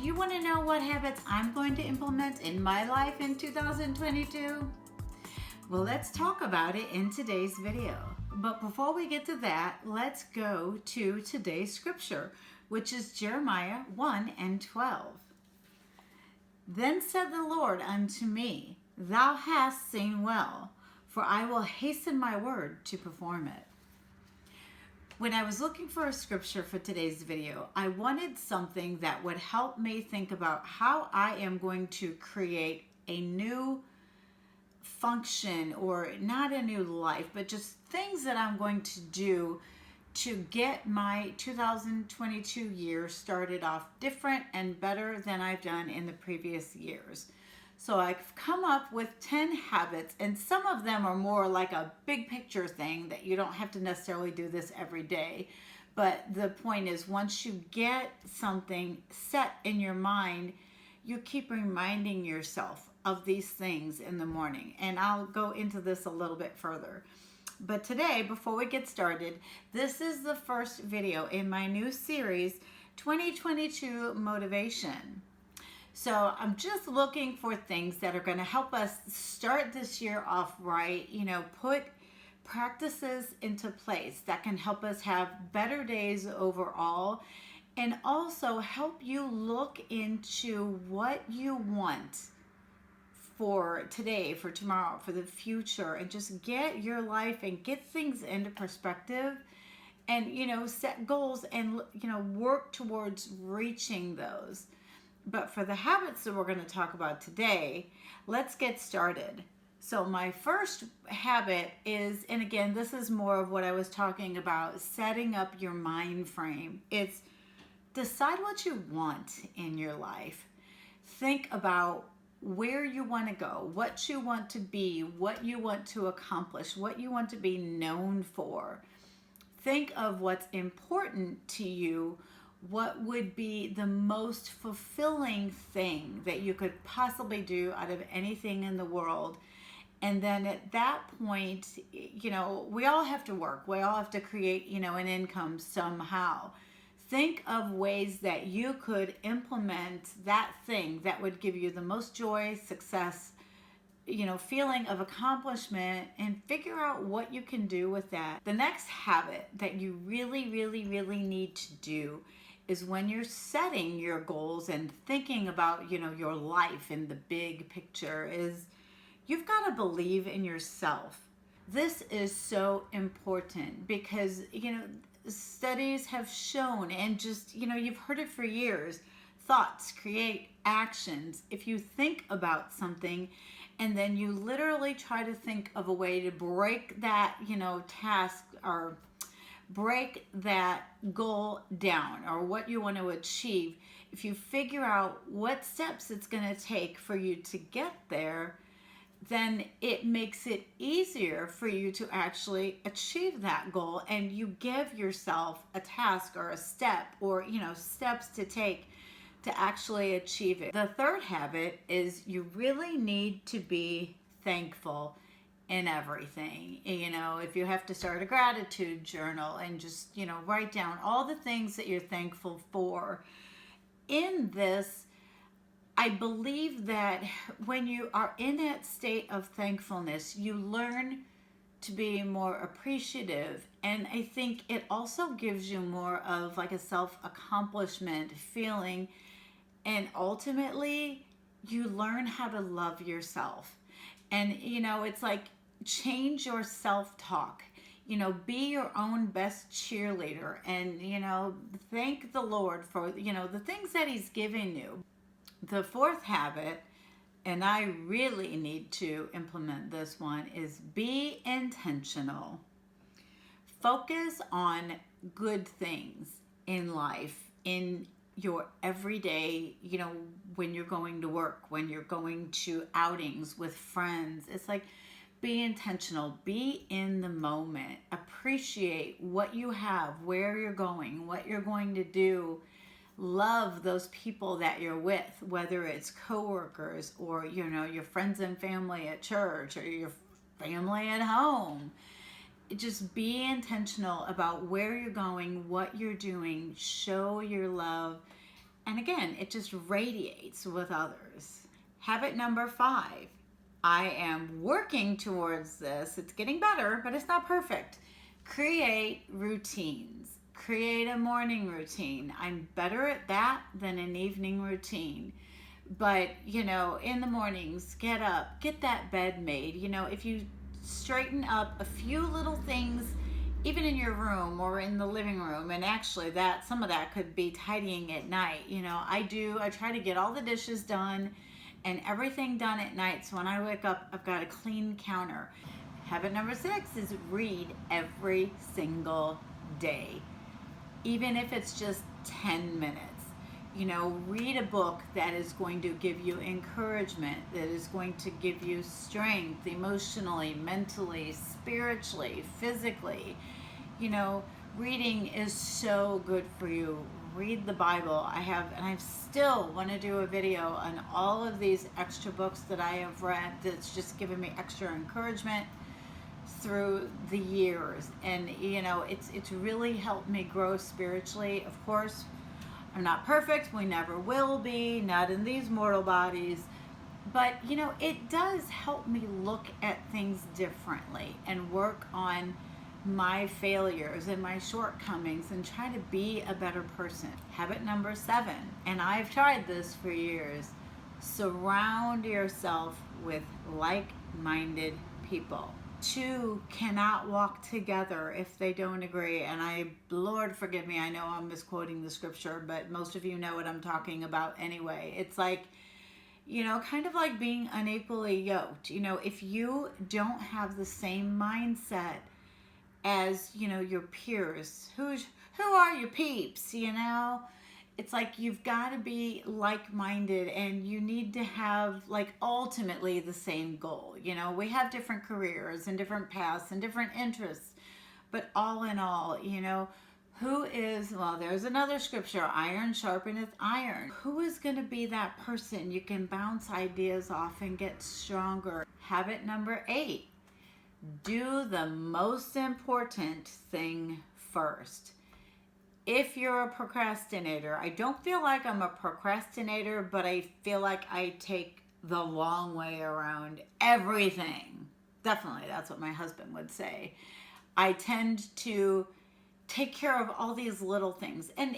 you want to know what habits I'm going to implement in my life in 2022? Well, let's talk about it in today's video. But before we get to that, let's go to today's scripture, which is Jeremiah 1:12. Then said the Lord unto me, Thou hast seen well, for I will hasten my word to perform it. When I was looking for a scripture for today's video, I wanted something that would help me think about how I am going to create a new function, or not a new life, but just things that I'm going to do to get my 2022 year started off different and better than I've done in the previous years. So I've come up with 10 habits, and some of them are more like a big picture thing that you don't have to necessarily do this every day. But the point is, once you get something set in your mind, you keep reminding yourself of these things in the morning. And I'll go into this a little bit further. But today, before we get started, this is the first video in my new series, 2022 Motivation. So I'm just looking for things that are going to help us start this year off right, put practices into place that can help us have better days overall, and also help you look into what you want for today, for tomorrow, for the future, and just get your life and get things into perspective, and set goals and work towards reaching those. But for the habits that we're going to talk about today, let's get started. So my first habit is, and again, this is more of what I was talking about, setting up your mind frame. It's decide what you want in your life. Think about where you want to go, what you want to be, what you want to accomplish, what you want to be known for. Think of what's important to you. What would be the most fulfilling thing that you could possibly do out of anything in the world? And then at that point, we all have to work. We all have to create, an income somehow. Think of ways that you could implement that thing that would give you the most joy, success, feeling of accomplishment, and figure out what you can do with that. The next habit that you really, really, really need to do is when you're setting your goals and thinking about, your life in the big picture, is you've got to believe in yourself. This is so important because, studies have shown, and just, you've heard it for years, thoughts create actions. If you think about something and then you literally try to think of a way to break that, task, or break that goal down, or what you want to achieve, if you figure out what steps it's going to take for you to get there, then it makes it easier for you to actually achieve that goal, and you give yourself a task or a step, or steps to take to actually achieve it. The third habit is you really need to be thankful in everything. If you have to start a gratitude journal and just write down all the things that you're thankful for. In this, I believe that when you are in that state of thankfulness, you learn to be more appreciative, and I think it also gives you more of like a self-accomplishment feeling, and ultimately you learn how to love yourself. And it's like, change your self-talk, be your own best cheerleader, and thank the Lord for the things that He's given you. The fourth habit, and I really need to implement this one, is be intentional. Focus on good things in life, in your everyday, when you're going to work, when you're going to outings with friends. It's like, be intentional, be in the moment, appreciate what you have, where you're going, what you're going to do. Love those people that you're with, whether it's coworkers or your friends and family at church, or your family at home. Just be intentional about where you're going, what you're doing. Show your love And again, it just radiates with others. Habit number 5. I am working towards this. It's getting better, but it's not perfect. Create routines. Create a morning routine. I'm better at that than an evening routine. But, in the mornings, get up, get that bed made. If you straighten up a few little things, even in your room or in the living room, and actually that some of that could be tidying at night. I try to get all the dishes done and everything done at night, so when I wake up I've got a clean counter. Habit number 6 is read every single day, even if it's just 10 minutes. Read a book that is going to give you encouragement, that is going to give you strength emotionally, mentally, spiritually, physically. Reading is so good for you. Read the Bible. I still want to do a video on all of these extra books that I have read that's just given me extra encouragement through the years. And it's really helped me grow spiritually. Of course, I'm not perfect. We never will be, not in these mortal bodies. But, it does help me look at things differently and work on my failures and my shortcomings and try to be a better person. Habit number 7, and I've tried this for years: surround yourself with like-minded people. Two cannot walk together if they don't agree. And Lord forgive me, I know I'm misquoting the scripture, but most of you know what I'm talking about anyway. It's like, kind of like being unequally yoked. If you don't have the same mindset as, your peers, who are your peeps, it's like you've got to be like-minded, and you need to have ultimately the same goal. We have different careers and different paths and different interests, but all in all, there's another scripture: iron sharpeneth iron. Who is going to be that person you can bounce ideas off and get stronger? Habit number 8, do the most important thing first. If you're a procrastinator, I don't feel like I'm a procrastinator, but I feel like I take the long way around everything. Definitely, that's what my husband would say. I tend to take care of all these little things. And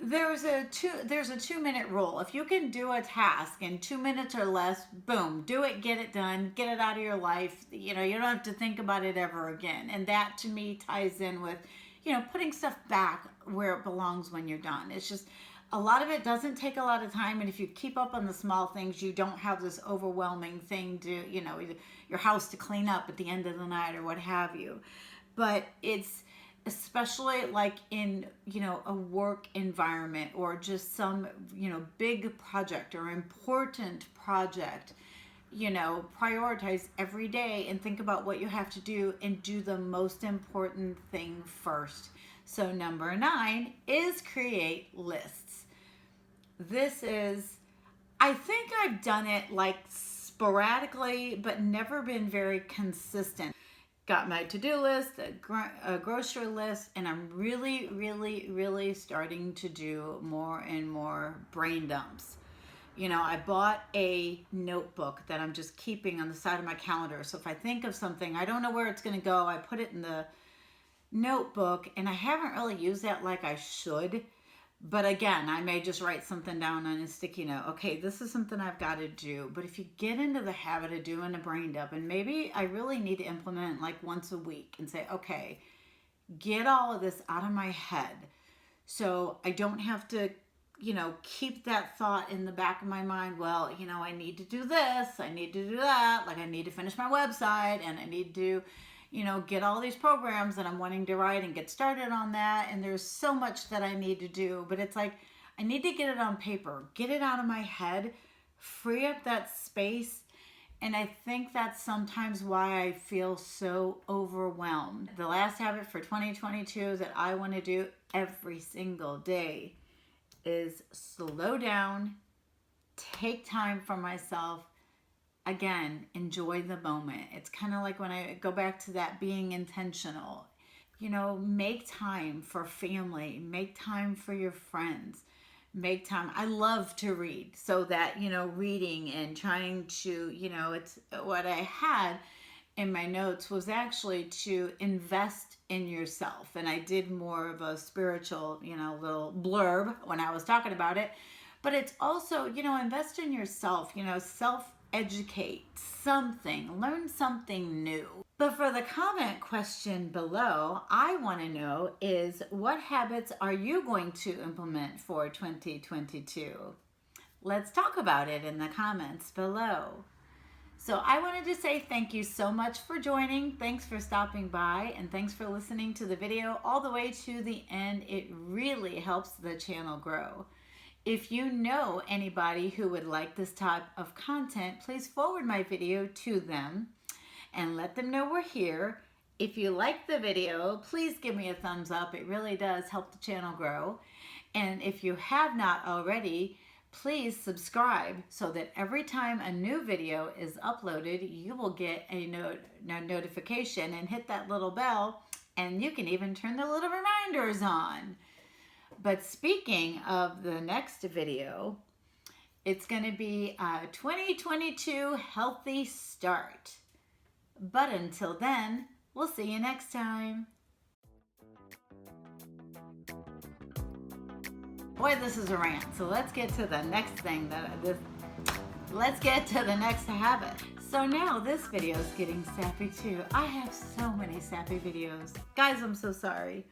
there's a 2-minute rule. If you can do a task in 2 minutes or less, boom, do it, get it done, get it out of your life. You don't have to think about it ever again. And that to me ties in with putting stuff back where it belongs when you're done. It's just, a lot of it doesn't take a lot of time, and if you keep up on the small things, you don't have this overwhelming thing to, your house to clean up at the end of the night or what have you. But it's especially like in, a work environment or just some, big project or important project, prioritize every day and think about what you have to do and do the most important thing first. So number 9 is create lists. This is, I think I've done it sporadically, but never been very consistent. Got my to-do list, a grocery list, and I'm really, really, really starting to do more and more brain dumps. I bought a notebook that I'm just keeping on the side of my calendar. So if I think of something, I don't know where it's going to go, I put it in the notebook, and I haven't really used that like I should. But again, I may just write something down on a sticky note. Okay, this is something I've got to do. But if you get into the habit of doing a brain dump, and maybe I really need to implement it once a week and say, okay, get all of this out of my head so I don't have to keep that thought in the back of my mind. Well, I need to do this, I need to do that, I need to finish my website, and I need to, get all these programs that I'm wanting to write and get started on that. And there's so much that I need to do, but it's like, I need to get it on paper, get it out of my head, free up that space. And I think that's sometimes why I feel so overwhelmed. The last habit for 2022 that I want to do every single day is slow down, take time for myself. Again, enjoy the moment. It's kind of like when I go back to that being intentional. Make time for family, make time for your friends, make time. I love to read, so that, reading and trying to, it's what I had in my notes was actually to invest in yourself. And I did more of a spiritual, little blurb when I was talking about it. But it's also, invest in yourself, self educate something, learn something new. But for the comment question below, I want to know is, what habits are you going to implement for 2022? Let's talk about it in the comments below. So I wanted to say thank you so much for joining. Thanks for stopping by, and thanks for listening to the video all the way to the end. It really helps the channel grow. If you know anybody who would like this type of content, please forward my video to them and let them know we're here. If you like the video, please give me a thumbs up. It really does help the channel grow. And if you have not already, please subscribe so that every time a new video is uploaded, you will get a notification, and hit that little bell, and you can even turn the little reminders on. But speaking of the next video, it's going to be a 2022 healthy start. But until then, we'll see you next time. Boy, this is a rant. So let's get to the next thing. Let's get to the next habit. So now this video is getting sappy too. I have so many sappy videos. Guys, I'm so sorry.